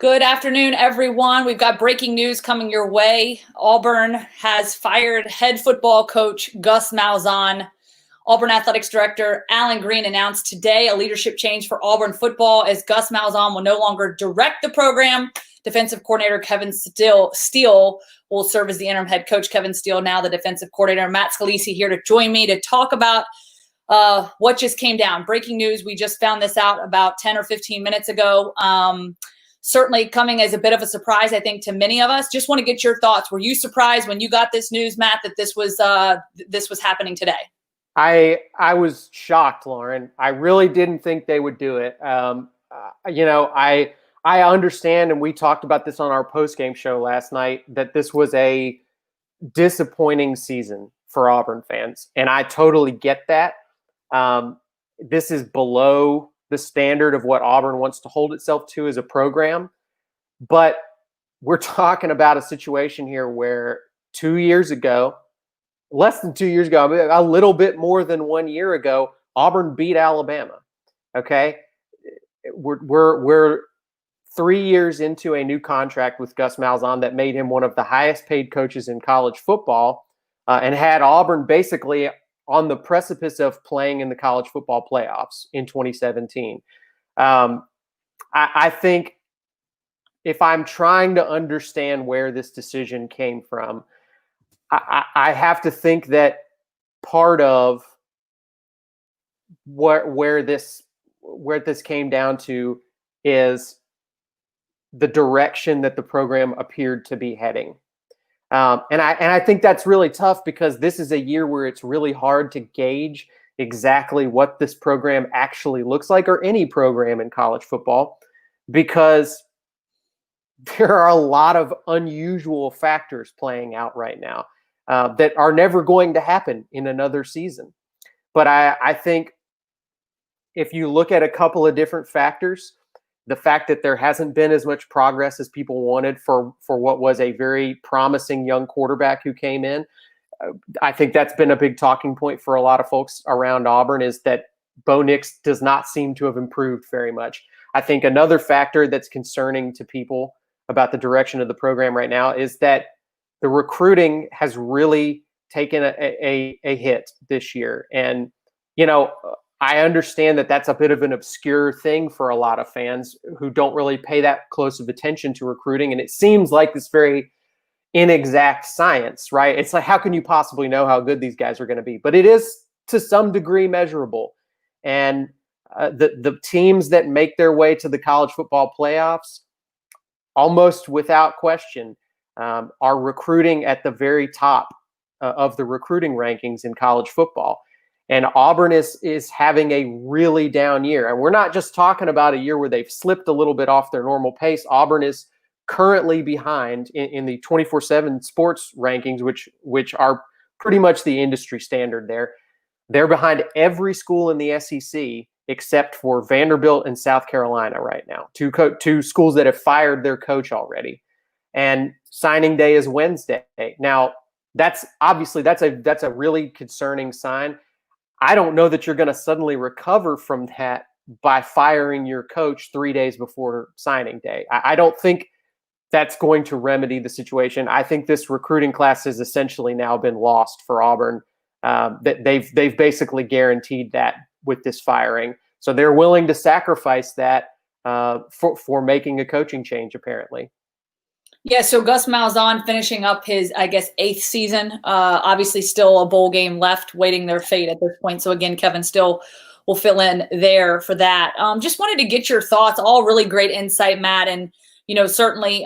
Good afternoon, everyone. We've got breaking news coming your way. Auburn has fired head football coach Gus Malzahn. Auburn Athletics Director Alan Green announced today a leadership change for Auburn football as Gus Malzahn will no longer direct the program. Defensive coordinator Kevin Steele will serve as the interim head coach. Kevin Steele, now the defensive coordinator. Matt Scalisi here to join me to talk about what just came down. Breaking news. We just found this out about 10 or 15 minutes ago. Certainly coming as a bit of a surprise, I think, to many of us. Just want to get your thoughts. Were you surprised when you got this news, Matt, that this was happening today? I was shocked, Lauren. I really didn't think they would do it. I understand, and we talked about this on our post-game show last night, that this was a disappointing season for Auburn fans, and I totally get that. This is below the standard of what Auburn wants to hold itself to as a program. But we're talking about a situation here where 2 years ago, less than 2 years ago, a little bit more than 1 year ago, Auburn beat Alabama. Okay. We're 3 years into a new contract with Gus Malzahn that made him one of the highest paid coaches in college football, and had Auburn basically on the precipice of playing in the college football playoffs in 2017. I think if I'm trying to understand where this decision came from, I have to think that part of where this came down to is the direction that the program appeared to be heading. And I think that's really tough because this is a year where it's really hard to gauge exactly what this program actually looks like, or any program in college football, because there are a lot of unusual factors playing out right now that are never going to happen in another season. But I think if you look at a couple of different factors, the fact that there hasn't been as much progress as people wanted for what was a very promising young quarterback who came in, I think that's been a big talking point for a lot of folks around Auburn, is that Bo Nix does not seem to have improved very much. I think another factor that's concerning to people about the direction of the program right now is that the recruiting has really taken a hit this year. And, I understand that that's a bit of an obscure thing for a lot of fans who don't really pay that close of attention to recruiting. And it seems like this very inexact science, right? It's like, how can you possibly know how good these guys are going to be? But it is to some degree measurable. And the teams that make their way to the college football playoffs, almost without question, are recruiting at the very top of the recruiting rankings in college football. And Auburn is having a really down year. And we're not just talking about a year where they've slipped a little bit off their normal pace. Auburn is currently behind in the 24/7 sports rankings, which are pretty much the industry standard there. They're behind every school in the SEC except for Vanderbilt and South Carolina right now, two schools that have fired their coach already. And signing day is Wednesday. Now, that's a really concerning sign. I don't know that you're going to suddenly recover from that by firing your coach 3 days before signing day. I don't think that's going to remedy the situation. I think this recruiting class has essentially now been lost for Auburn. That they've basically guaranteed that with this firing. So they're willing to sacrifice that for making a coaching change, apparently. Yeah, so Gus Malzahn finishing up his, I guess, 8th season. Obviously still a bowl game left, waiting their fate at this point. So again, Kevin still will fill in there for that. Just wanted to get your thoughts. All really great insight, Matt. And, certainly,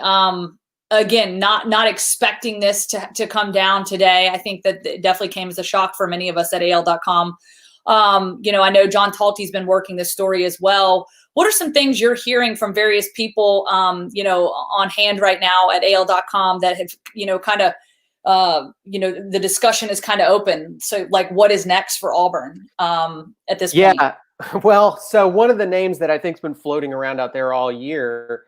again, not expecting this to come down today. I think that it definitely came as a shock for many of us at AL.com. I know John Talty's been working this story as well. What are some things you're hearing from various people, on hand right now at AL.com that have, the discussion is kind of open. So like, what is next for Auburn at this point? Yeah, well, so one of the names that I think has been floating around out there all year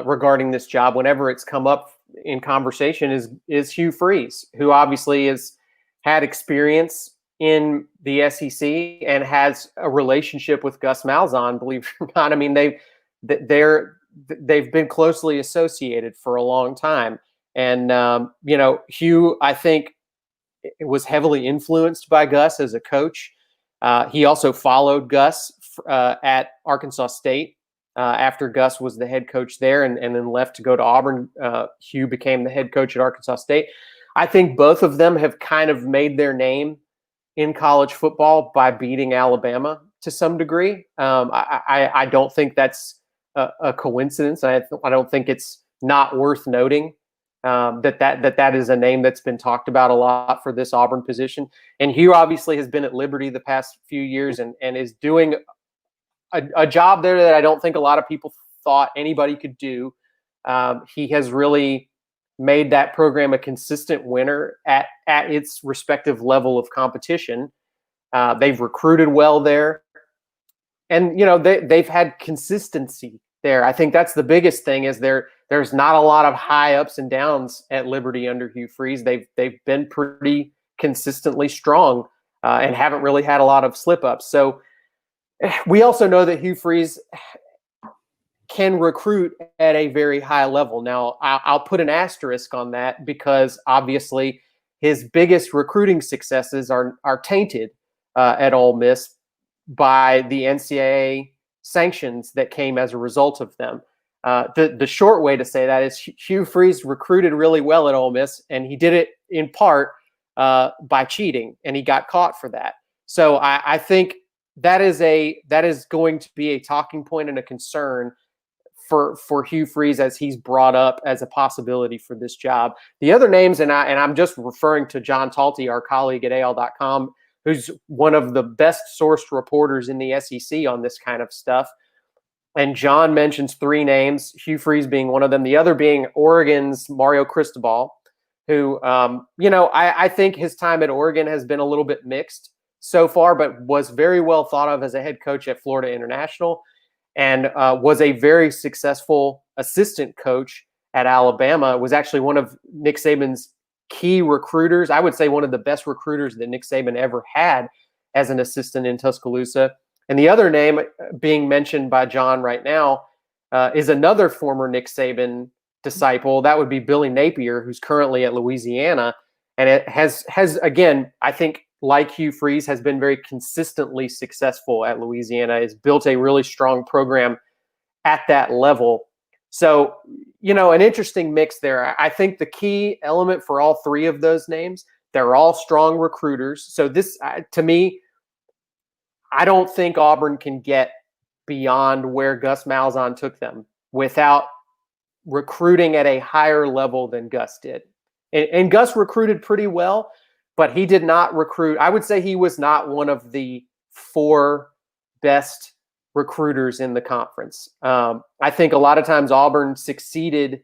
regarding this job, whenever it's come up in conversation, is Hugh Freeze, who obviously has had experience in the SEC and has a relationship with Gus Malzahn, believe it or not. I mean, they've been closely associated for a long time. And, Hugh, I think, was heavily influenced by Gus as a coach. He also followed Gus at Arkansas State after Gus was the head coach there and then left to go to Auburn. Hugh became the head coach at Arkansas State. I think both of them have kind of made their name in college football by beating Alabama to some degree. I don't think that's a coincidence. I don't think it's not worth noting that is a name that's been talked about a lot for this Auburn position. And Hugh obviously has been at Liberty the past few years and is doing a job there that I don't think a lot of people thought anybody could do. He has really made that program a consistent winner at its respective level of competition. They've recruited well there. And, they've had consistency there. I think that's the biggest thing is there's not a lot of high ups and downs at Liberty under Hugh Freeze. They've been pretty consistently strong and haven't really had a lot of slip ups. So we also know that Hugh Freeze can recruit at a very high level. Now, I'll put an asterisk on that because obviously his biggest recruiting successes are tainted at Ole Miss by the NCAA sanctions that came as a result of them. The short way to say that is Hugh Freeze recruited really well at Ole Miss, and he did it in part by cheating, and he got caught for that. So I think that is going to be a talking point and a concern for Hugh Freeze as he's brought up as a possibility for this job. The other names, and I'm just referring to John Talty, our colleague at AL.com, who's one of the best sourced reporters in the SEC on this kind of stuff. And John mentions three names, Hugh Freeze being one of them, the other being Oregon's Mario Cristobal, who, I think his time at Oregon has been a little bit mixed so far, but was very well thought of as a head coach at Florida International and was a very successful assistant coach at Alabama, was actually one of Nick Saban's key recruiters. I would say one of the best recruiters that Nick Saban ever had as an assistant in Tuscaloosa. And the other name being mentioned by John right now is another former Nick Saban disciple. That would be Billy Napier, who's currently at Louisiana. And it has again, I think, like Hugh Freeze, has been very consistently successful at Louisiana, has built a really strong program at that level. So, an interesting mix there. I think the key element for all three of those names, they're all strong recruiters. So this, to me, I don't think Auburn can get beyond where Gus Malzahn took them without recruiting at a higher level than Gus did. And Gus recruited pretty well, but he did not recruit. I would say he was not one of the four best recruiters in the conference. I think a lot of times Auburn succeeded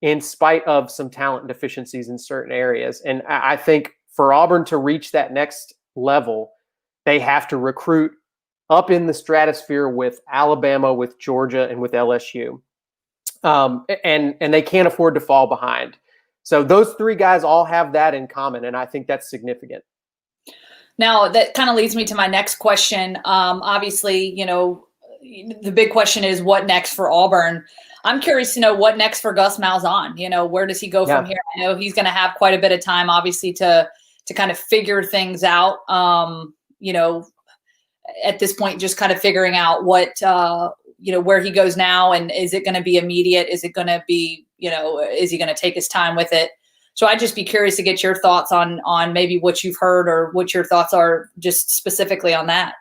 in spite of some talent deficiencies in certain areas. And I think for Auburn to reach that next level, they have to recruit up in the stratosphere with Alabama, with Georgia, and with LSU. And they can't afford to fall behind. So those three guys all have that in common, and I think that's significant. Now, that kind of leads me to my next question. Obviously, the big question is what next for Auburn? I'm curious to know what next for Gus Malzahn. Where does he go from here? I know he's going to have quite a bit of time, obviously, to kind of figure things out. At this point, just kind of figuring out what, where he goes now, and is it going to be immediate? Is it going to be, is he going to take his time with it? So I'd just be curious to get your thoughts on maybe what you've heard or what your thoughts are just specifically on that.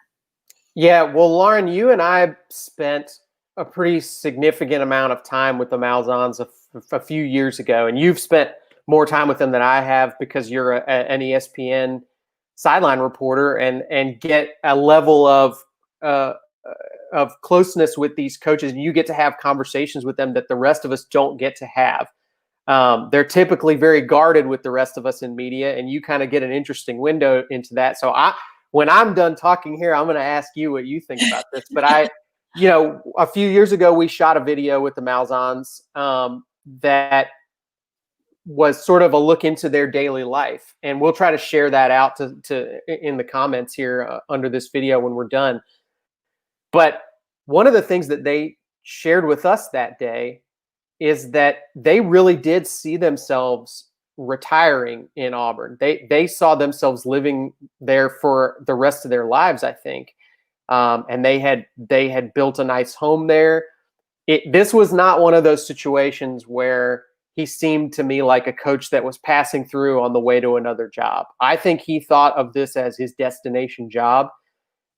Yeah, well, Lauren, you and I spent a pretty significant amount of time with the Malzahns a few years ago, and you've spent more time with them than I have because you're an ESPN sideline reporter and get a level of closeness with these coaches, and you get to have conversations with them that the rest of us don't get to have. They're typically very guarded with the rest of us in media, and you kind of get an interesting window into that. So when I'm done talking here, I'm going to ask you what you think about this. But a few years ago, we shot a video with the Malzahns that was sort of a look into their daily life. And we'll try to share that out to in the comments here under this video when we're done. But one of the things that they shared with us that day is that they really did see themselves retiring in Auburn. They saw themselves living there for the rest of their lives, I think. And they had built a nice home there. This was not one of those situations where he seemed to me like a coach that was passing through on the way to another job. I think he thought of this as his destination job,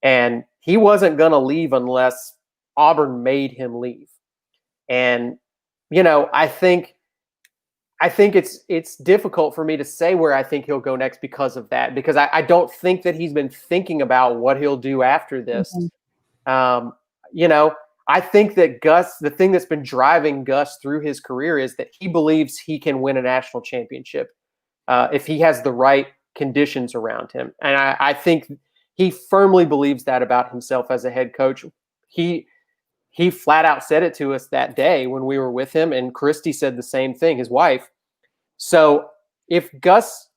and he wasn't going to leave unless Auburn made him leave. And, I think it's difficult for me to say where I think he'll go next because of that, because I don't think that he's been thinking about what he'll do after this. Mm-hmm. I think that Gus, the thing that's been driving Gus through his career is that he believes he can win a national championship if he has the right conditions around him. And I think he firmly believes that about himself as a head coach. He flat out said it to us that day when we were with him, and Christy said the same thing, his wife. So if Gus,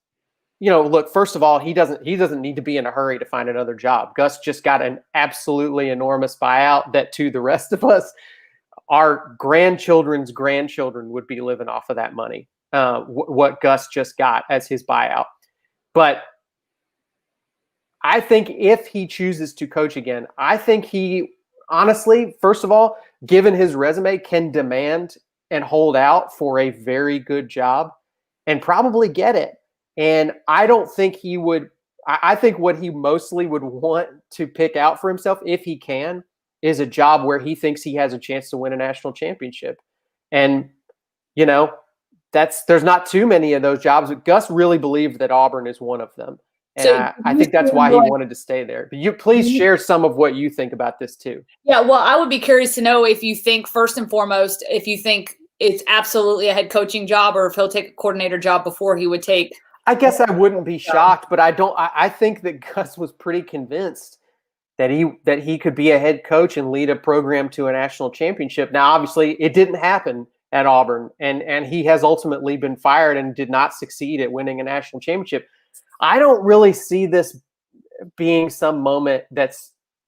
look, first of all, he doesn't need to be in a hurry to find another job. Gus just got an absolutely enormous buyout that to the rest of us, our grandchildren's grandchildren would be living off of that money, what Gus just got as his buyout. But I think if he chooses to coach again, I think he honestly, first of all, given his resume, can demand and hold out for a very good job and probably get it. And I don't think he would. I think what he mostly would want to pick out for himself, if he can, is a job where he thinks he has a chance to win a national championship. And, there's not too many of those jobs. But Gus really believed that Auburn is one of them. And so I think that's why he wanted to stay there. But you please share some of what you think about this too. Yeah, well, I would be curious to know if you think, first and foremost, if you think it's absolutely a head coaching job, or if he'll take a coordinator job before he would take. I guess I wouldn't be shocked, but I think that Gus was pretty convinced that he could be a head coach and lead a program to a national championship. Now, obviously, it didn't happen at Auburn, and he has ultimately been fired and did not succeed at winning a national championship. I don't really see this being some moment that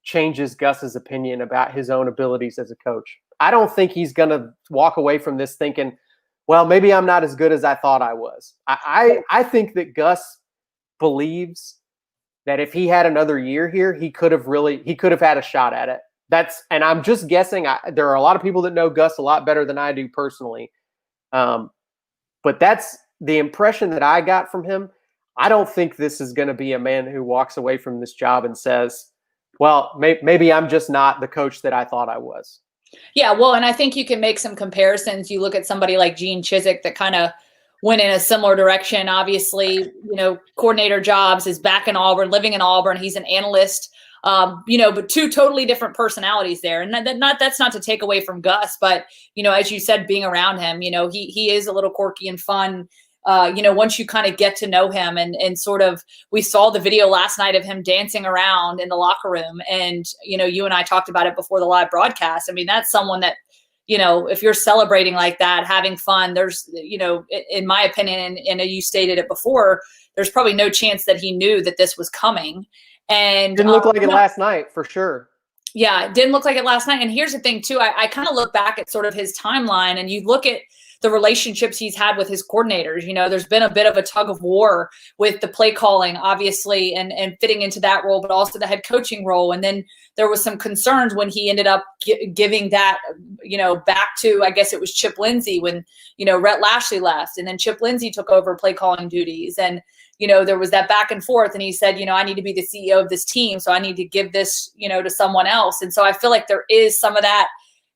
changes Gus's opinion about his own abilities as a coach. I don't think he's going to walk away from this thinking, well, maybe I'm not as good as I thought I was. I think that Gus believes that if he had another year here, he could have had a shot at it. And I'm just guessing. There are a lot of people that know Gus a lot better than I do personally. But that's the impression that I got from him. I don't think this is going to be a man who walks away from this job and says, well, maybe I'm just not the coach that I thought I was. Yeah, well, and I think you can make some comparisons. You look at somebody like Gene Chizik that kind of went in a similar direction. Obviously, coordinator jobs, is back in Auburn, living in Auburn. He's an analyst, but two totally different personalities there. And that's not to take away from Gus, but, as you said, being around him, he is a little quirky and fun. Once you kind of get to know him and sort of, we saw the video last night of him dancing around in the locker room. And, you and I talked about it before the live broadcast. I mean, that's someone that, if you're celebrating like that, having fun, there's, in my opinion, and you stated it before, there's probably no chance that he knew that this was coming. And didn't look like it last night for sure. Yeah, it didn't look like it last night. And here's the thing too, I kind of look back at sort of his timeline, and you look at the relationships he's had with his coordinators. There's been a bit of a tug of war with the play calling, obviously, and fitting into that role, but also the head coaching role. And then there was some concerns when he ended up giving that, back to, I guess it was Chip Lindsey when, Rhett Lashley left, and then Chip Lindsey took over play calling duties. And, there was that back and forth, and he said, I need to be the CEO of this team, so I need to give this, to someone else. And so I feel like there is some of that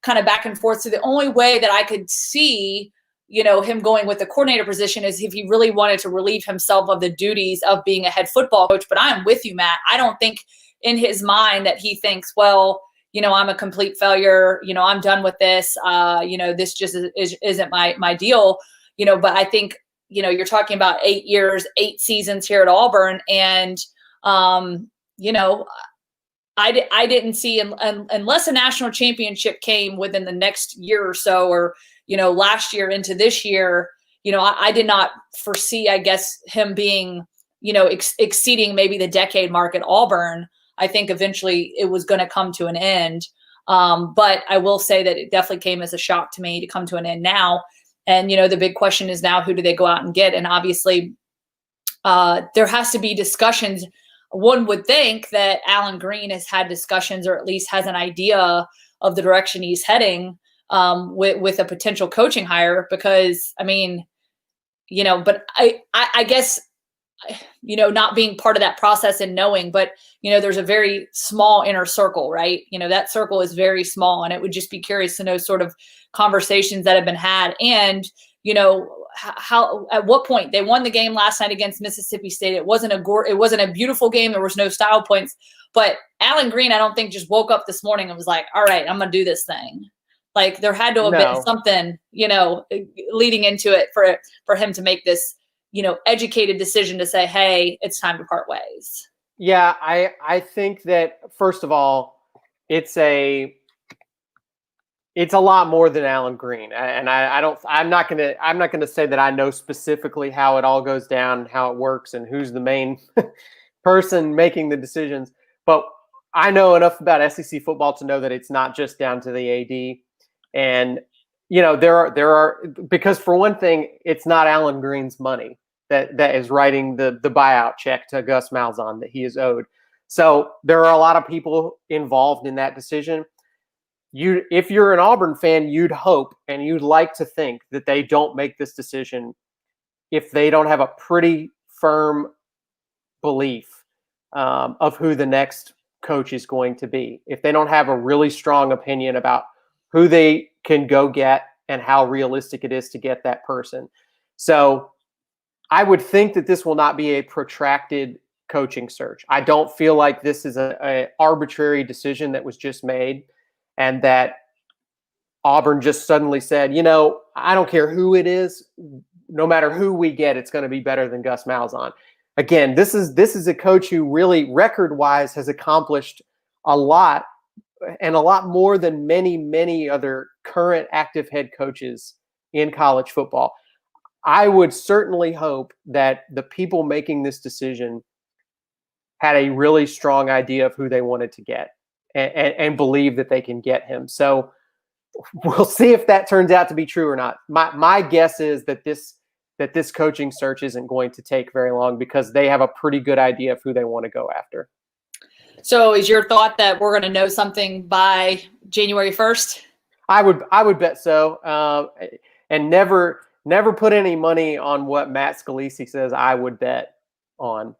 kind of back and forth. So the only way that I could see, him going with the coordinator position is if he really wanted to relieve himself of the duties of being a head football coach. But I am with you, Matt. I don't think in his mind that he thinks, well, I'm a complete failure. I'm done with this. This just isn't my deal. But I think, you're talking about 8 years, 8 seasons here at Auburn. And, I didn't see, unless a national championship came within the next year or so, or, last year into this year, I did not foresee, I guess, him being, exceeding maybe the decade mark at Auburn. I think eventually it was going to come to an end. But I will say that it definitely came as a shock to me to come to an end now. And, the big question is now, who do they go out and get? And obviously, there has to be discussions. One would think that Alan Green has had discussions, or at least has an idea of the direction he's heading with a potential coaching hire, because but I guess, not being part of that process and knowing, but, there's a very small inner circle, right? That circle is very small, and it would just be curious to know sort of conversations that have been had. And, how, at what point they won the game last night against Mississippi State. It wasn't a beautiful game. There was no style points, but Alan Green, I don't think, just woke up this morning and was like, all right, I'm going to do this thing. Like, there had to have been something, leading into it for him to make this, educated decision to say, hey, it's time to part ways. Yeah, I think that, first of all, it's a lot more than Alan Green, and I'm not gonna say that I know specifically how it all goes down and how it works and who's the main person making the decisions. But I know enough about SEC football to know that it's not just down to the AD. And there are because, for one thing, it's not Alan Green's money that is writing the buyout check to Gus Malzahn that he is owed. So there are a lot of people involved in that decision. If you're an Auburn fan, you'd hope and you'd like to think that they don't make this decision if they don't have a pretty firm belief of who the next coach is going to be. If they don't have a really strong opinion about who they can go get and how realistic it is to get that person. So I would think that this will not be a protracted coaching search. I don't feel like this is a arbitrary decision that was just made, and that Auburn just suddenly said, I don't care who it is, no matter who we get, it's going to be better than Gus Malzahn. Again, this is a coach who really, record-wise, has accomplished a lot, and a lot more than many, many other current active head coaches in college football. I would certainly hope that the people making this decision had a really strong idea of who they wanted to get and believe that they can get him. So we'll see if that turns out to be true or not. My guess is that this coaching search isn't going to take very long, because they have a pretty good idea of who they want to go after. So is your thought that we're going to know something by January 1st? I would bet so. And never put any money on what Matt Scalisi says I would bet on.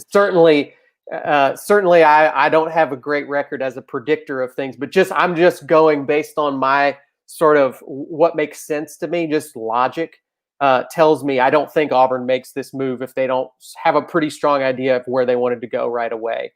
Certainly, I don't have a great record as a predictor of things, but I'm just going based on my sort of what makes sense to me. Just logic tells me I don't think Auburn makes this move if they don't have a pretty strong idea of where they wanted to go right away.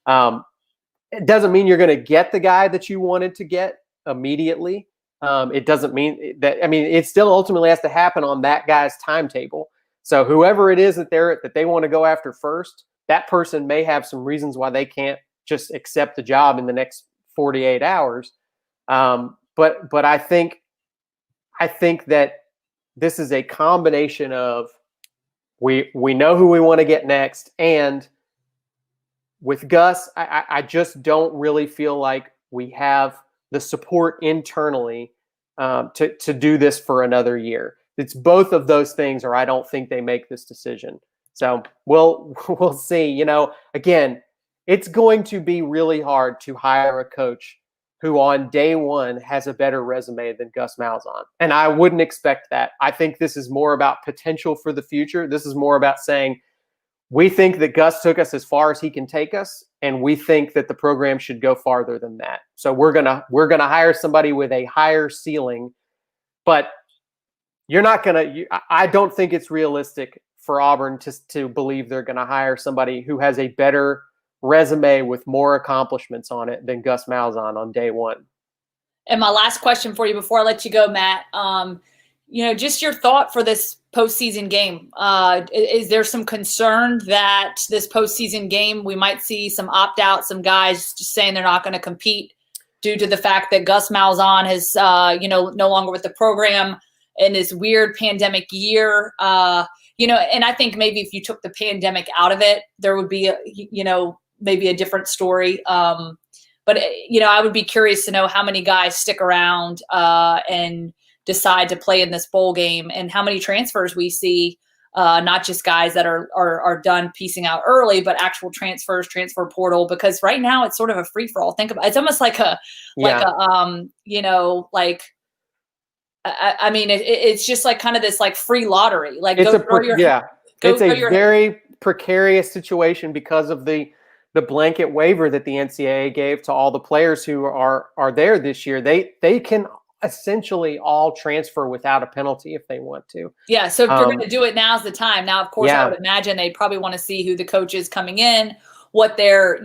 It doesn't mean you're going to get the guy that you wanted to get immediately. It doesn't mean that. It still ultimately has to happen on that guy's timetable. So whoever it is that they want to go after first, that person may have some reasons why they can't just accept the job in the next 48 hours. But I think that this is a combination of we know who we want to get next, and with Gus, I just don't really feel like we have the support internally to do this for another year. It's both of those things, or I don't think they make this decision. So we'll see. Again, it's going to be really hard to hire a coach who on day one has a better resume than Gus Malzahn. And I wouldn't expect that. I think this is more about potential for the future. This is more about saying, we think that Gus took us as far as he can take us, and we think that the program should go farther than that. So we're gonna hire somebody with a higher ceiling, but I don't think it's realistic for Auburn to believe they're going to hire somebody who has a better resume with more accomplishments on it than Gus Malzahn on day one. And my last question for you before I let you go, Matt, just your thought for this postseason game. Is there some concern that this postseason game, we might see some opt-out, some guys just saying they're not going to compete due to the fact that Gus Malzahn is, no longer with the program in this weird pandemic year? And I think maybe if you took the pandemic out of it, there would be maybe a different story. But I would be curious to know how many guys stick around and decide to play in this bowl game, and how many transfers we see. Not just guys that are done piecing out early, but actual transfers, transfer portal. Because right now it's sort of a free for all. Think about it's almost like I mean, it's just like kind of this like free lottery. Like it's a very precarious situation because of the blanket waiver that the NCAA gave to all the players who are there this year. They can essentially all transfer without a penalty if they want to. Yeah, so if you're going to do it, now's the time. Now, of course, I would imagine they probably want to see who the coach is coming in, what their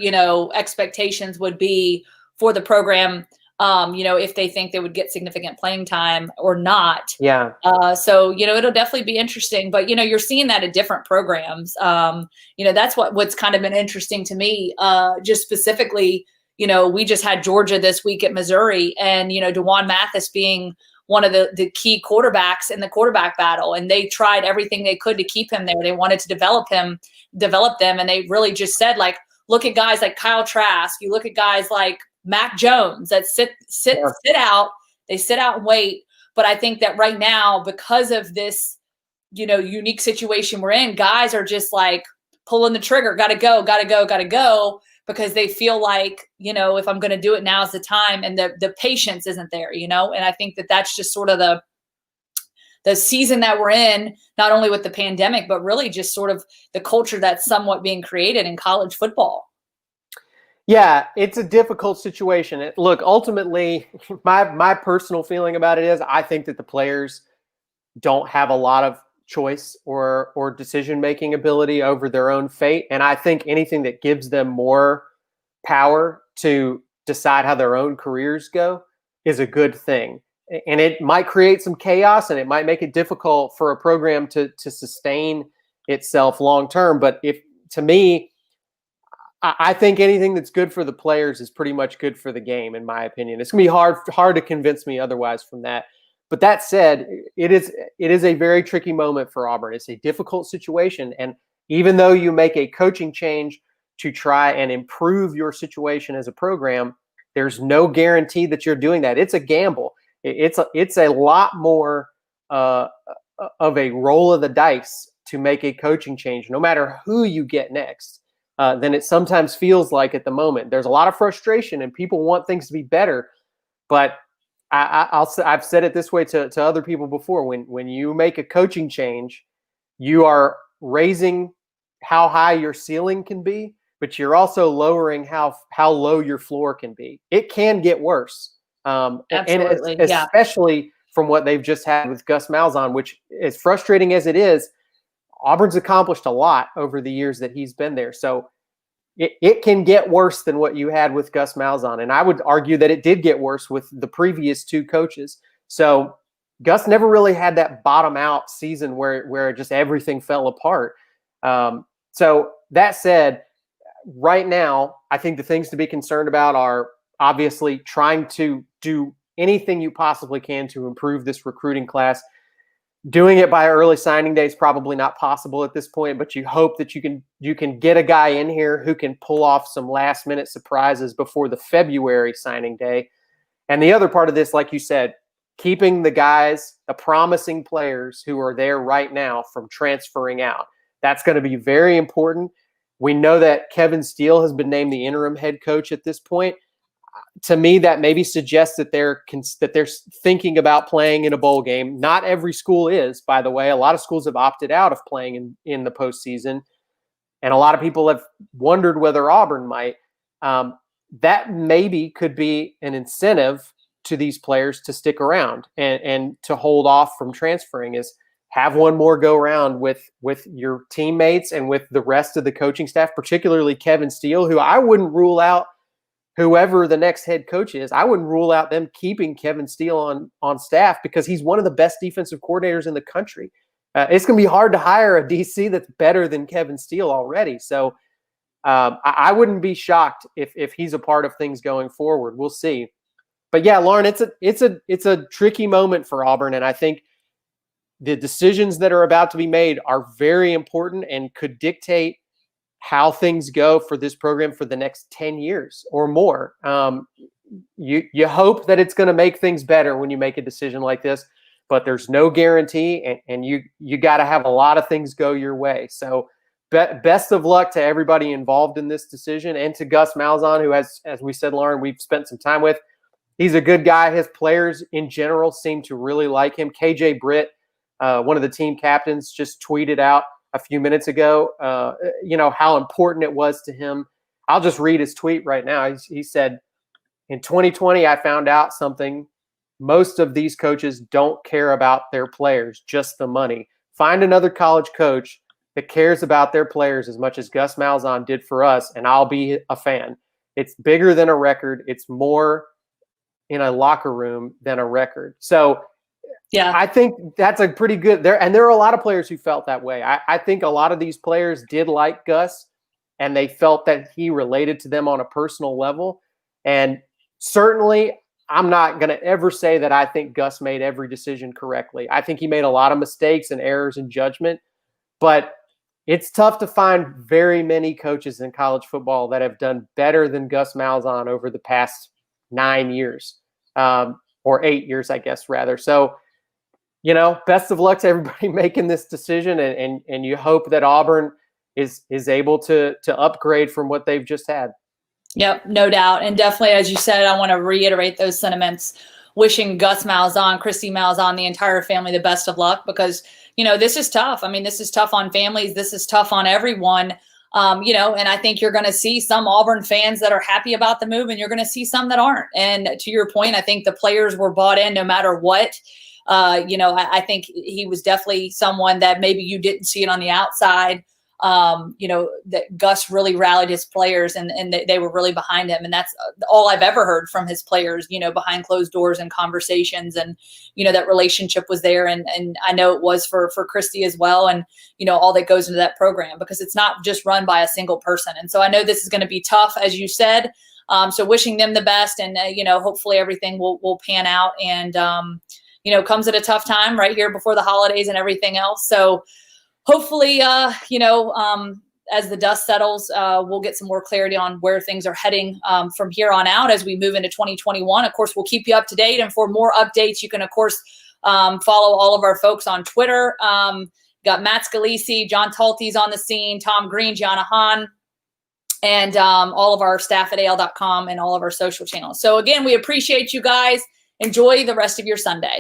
expectations would be for the program. If they think they would get significant playing time or not. Yeah. So it'll definitely be interesting. But you're seeing that at different programs. That's what's kind of been interesting to me. Just specifically. We just had Georgia this week at Missouri, and, DeJuan Mathis being one of the key quarterbacks in the quarterback battle. And they tried everything they could to keep him there. They wanted to develop them. And they really just said, like, look at guys like Kyle Trask. You look at guys like Mac Jones that sit out. They sit out and wait. But I think that right now, because of this, unique situation we're in, guys are just like pulling the trigger. Got to go. Because they feel like, if I'm going to do it, now's the time, and the patience isn't there, and I think that that's just sort of the season that we're in, not only with the pandemic, but really just sort of the culture that's somewhat being created in college football. Yeah, it's a difficult situation. Look, ultimately, my personal feeling about it is I think that the players don't have a lot of choice or decision-making ability over their own fate. And I think anything that gives them more power to decide how their own careers go is a good thing. And it might create some chaos, and it might make it difficult for a program to sustain itself long-term. But to me, I think anything that's good for the players is pretty much good for the game, in my opinion. It's going to be hard to convince me otherwise from that. But that said, it is a very tricky moment for Auburn. It's a difficult situation. And even though you make a coaching change to try and improve your situation as a program, there's no guarantee that you're doing that. It's a gamble. It's a lot more of a roll of the dice to make a coaching change, no matter who you get next, than it sometimes feels like at the moment. There's a lot of frustration, and people want things to be better. But I've said it this way to other people before. When you make a coaching change, you are raising how high your ceiling can be, but you're also lowering how low your floor can be. It can get worse. Absolutely, and especially from what they've just had with Gus Malzahn, which, as frustrating as it is, Auburn's accomplished a lot over the years that he's been there. So it can get worse than what you had with Gus Malzahn. And I would argue that it did get worse with the previous two coaches. So Gus never really had that bottom out season where just everything fell apart. So that said, right now, I think the things to be concerned about are obviously trying to do anything you possibly can to improve this recruiting class. Doing it by early signing day is probably not possible at this point, but you hope that you can get a guy in here who can pull off some last minute surprises before the February signing day. And the other part of this, like you said, keeping the guys, the promising players who are there right now from transferring out. That's going to be very important. We know that Kevin Steele has been named the interim head coach at this point. To me, that maybe suggests that they're thinking about playing in a bowl game. Not every school is, by the way. A lot of schools have opted out of playing in the postseason, and a lot of people have wondered whether Auburn might. That maybe could be an incentive to these players to stick around and to hold off from transferring, is have one more go around with your teammates and with the rest of the coaching staff, particularly Kevin Steele, who I wouldn't rule out. Whoever the next head coach is, I wouldn't rule out them keeping Kevin Steele on staff, because he's one of the best defensive coordinators in the country. It's going to be hard to hire a DC that's better than Kevin Steele already. So I wouldn't be shocked if he's a part of things going forward. We'll see. But yeah, Lauren, it's a tricky moment for Auburn, and I think the decisions that are about to be made are very important and could dictate how things go for this program for the next 10 years or more. You hope that it's going to make things better when you make a decision like this, but there's no guarantee, and you got to have a lot of things go your way. So best of luck to everybody involved in this decision, and to Gus Malzahn, who, as we said, Lauren, we've spent some time with. He's a good guy. His players in general seem to really like him. KJ Britt, one of the team captains, just tweeted out a few minutes ago, how important it was to him. I'll just read his tweet right now. He said, "In 2020, I found out something. Most of these coaches don't care about their players, just the money. Find another college coach that cares about their players as much as Gus Malzahn did for us, and I'll be a fan. It's bigger than a record. It's more in a locker room than a record." So yeah, I think that's a pretty good there. And there are a lot of players who felt that way. I think a lot of these players did like Gus, and they felt that he related to them on a personal level. And certainly, I'm not going to ever say that I think Gus made every decision correctly. I think he made a lot of mistakes and errors in judgment, but it's tough to find very many coaches in college football that have done better than Gus Malzahn over the past 9 years, or 8 years, I guess, rather. So, best of luck to everybody making this decision, and you hope that Auburn is able to upgrade from what they've just had. Yep, no doubt. And definitely, as you said, I want to reiterate those sentiments, wishing Gus Malzahn, Christy Malzahn, the entire family the best of luck, because, this is tough. I mean, this is tough on families. This is tough on everyone. And I think you're going to see some Auburn fans that are happy about the move, and you're going to see some that aren't. And to your point, I think the players were bought in no matter what. I think he was definitely someone that maybe you didn't see it on the outside. That Gus really rallied his players, and they were really behind him. And that's all I've ever heard from his players, behind closed doors and conversations, and, that relationship was there. And I know it was for Christy as well. And, all that goes into that program, because it's not just run by a single person. And so I know this is going to be tough, as you said. So wishing them the best, and, hopefully everything will pan out, and, comes at a tough time right here before the holidays and everything else. So hopefully, as the dust settles, we'll get some more clarity on where things are heading from here on out as we move into 2021. Of course, we'll keep you up to date. And for more updates, you can, of course, follow all of our folks on Twitter. Got Matt Scalisi, John Talty's on the scene, Tom Green, Gianna Hahn, and all of our staff at AL.com and all of our social channels. So again, we appreciate you guys. Enjoy the rest of your Sunday.